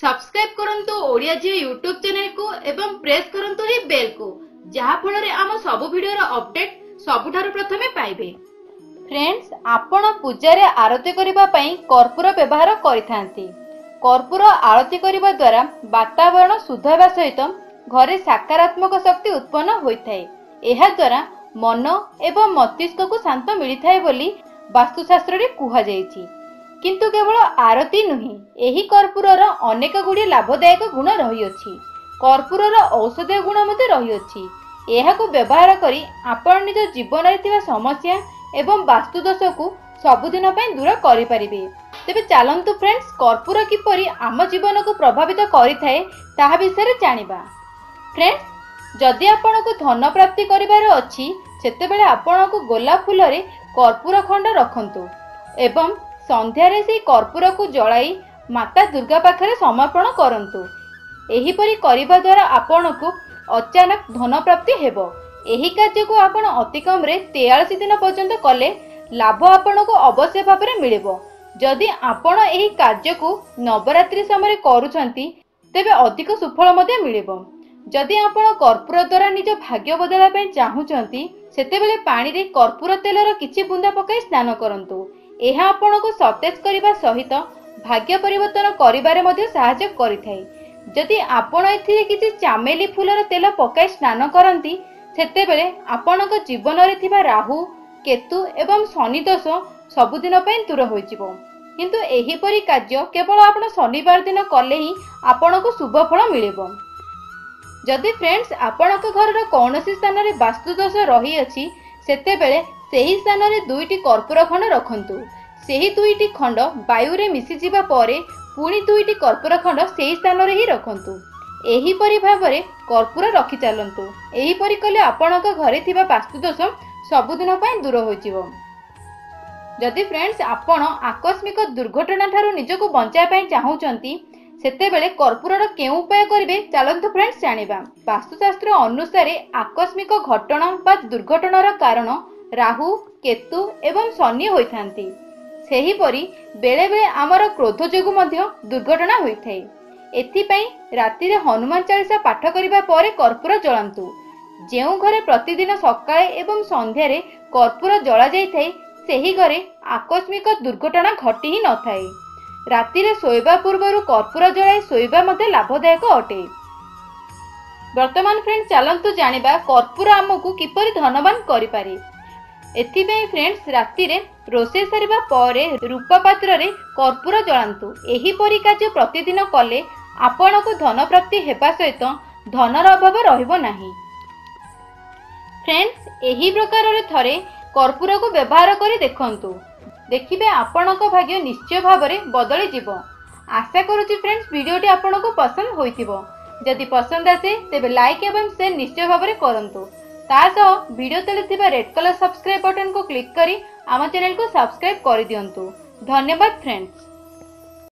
Subscribe करंतु ओडिया जी YouTube channel को एवं प्रेस करंतु ही बेल को जहा फଳରେ आम सब वीडियो रो अपडेट सबुठारु प्रथमे पाइबे। फ्रेंड्स, आपण पूजा रे आरती करिबा पई कर्पूर व्यवहार करिथांती। कर्पूर आरती करिबा द्वारा वातावरण शुद्ध हेबा सहित घरे सकारात्मक शक्ति उत्पन्न होइथाय। एहा द्वारा मन एवं मस्तिष्क को शांत मिलिथाय बोली वास्तुशास्त्र रे कुहा जायछि। किंतु केवल आरती नुहे, एही कर्पूरर अनेक गुडी लाभदायक गुण रहिअछि। कर्पूरर औषधीय गुण मध्ये रहिअछि। एहाको व्यवहार करी आपण निज जीवन रे थिबा समस्या एवं वास्तु दोष को सबुदिन पई दूर करि परिबे। तेबे चलंतु फ्रेंड्स, कर्पूर किपरि आम जीवन को प्रभावित करिथाय ताहा विषय जानिबा। फ्रेंड्स, जदि आपण को धन प्राप्ति करिवार अछि सेतेबेले आपण को गोलाप फूल रे कर्पूर खंड रखंतु एवं संध्यारे से कर्पूर को जलाई माता दुर्गा पाखरे समर्पण करंतु। एही परि करिबा द्वारा आपण को अचानक धन प्राप्ति हेबो। एही कार्य को आपण अति कम रे 43 दिन पर्यंत कले लाभ आपण को अवश्य भाबरे मिलिबो। जदि आपण एही कार्य को नवरात्रि समय करूछंती तेबे अधिक सुफल मध्ये मिलिबो। जदि आपण कर्पूर द्वारा निज भाग्य बदलवा पई चाहुचंती सेतेबेले पानी रे कर्पूर तेलर किछि बुंदा पकाई स्नान करंतु। एहा आपण को सतेज करिबा सहित भाग्य परिवर्तन करिबारे मध्ये सहायता करिथाय। जदि आपण एथिरे किछि चामेली फूलर तेल पकाई स्नान करंती सेतेबेले आपणक जीवन रे थिबा राहु केतु एवं शनि दोष सबुदिन पई दूर होइजिवो। किंतु एही परि कार्य केवल आपण शनिवार दिन कले ही आपणक शुभ फल मिलिबो। जदि फ्रेंड्स आपणक घरर कोनोसी स्थान रे वास्तु दोष रही अछि सेतेबेले सेही स्थान रे दुईटी कर्पूर खंड रखंतु। सेही दुईटी खंड वायु रे मिसी जिबा परे पुणी दुईटी कर्पूर खंड सेही स्थान रे ही रखंतु। एही परि भाबरे कर्पूर रखि चलंतु। एही परि कले आपणक घरे थिबा वास्तु दोष सबुदिन पई दूर होइजिवो। जदि फ्रेंड्स आपण आकस्मिक दुर्घटना ठारू निजको बंचाय पई चाहुचंती सेतेबेले कर्पूरर केउ उपाय करिवे चलंतु फ्रेंड्स जानिबा। वास्तुशास्त्र अनुसार आकस्मिक घटना बा दुर्घटनार कारण राहु केतु एवं शनि होइथांती। सेही परि बेले बेले आमर क्रोध जोगु मध्य दुर्घटना होइथाय। एथि पई राति रे हनुमान चालीसा पाठ करिबा परे कर्पूर जळांतु। जेउ घरे प्रतिदिन सकाळे एवं संध्या रे कर्पूर जळा जायथाय सेही घरे आकस्मिक दुर्घटना घटी ही न थाए। राति रे सोइबा पूर्वरु कर्पूर जळाई सोइबा मध्ये लाभदायक अटे। वर्तमान फ्रेंड्स चलंतु जानिबा कर्पूर आमको किपरि धनवान करि पारे। एथिबे फ्रेंड्स राति रे रोसे सरिबा परे रूपा पात्र रे कर्पूर जळांतु। एही परि कार्य प्रतिदिन कले आपण को धन प्राप्ति हेबा सहित धनर अभाव रहिबो नाही। फ्रेंड्स एही प्रकार रे थरे कर्पूर को व्यवहार करी देखंतु। देखिबे आपणक भाग्य निश्चय भाबरे बदली जिवो। आशा करूची फ्रेंड्स वीडियोटी आपणको पसंद होइतिबो। जदि पसंद आसे तेबे लाइक एवं शेयर निश्चय भाबरे करंतु। तासह वीडियो तले थिबा रेड कलर सब्सक्राइब बटन को क्लिक करी आम चैनल को सब्सक्राइब कर दियंतु। धन्यवाद फ्रेंड्स।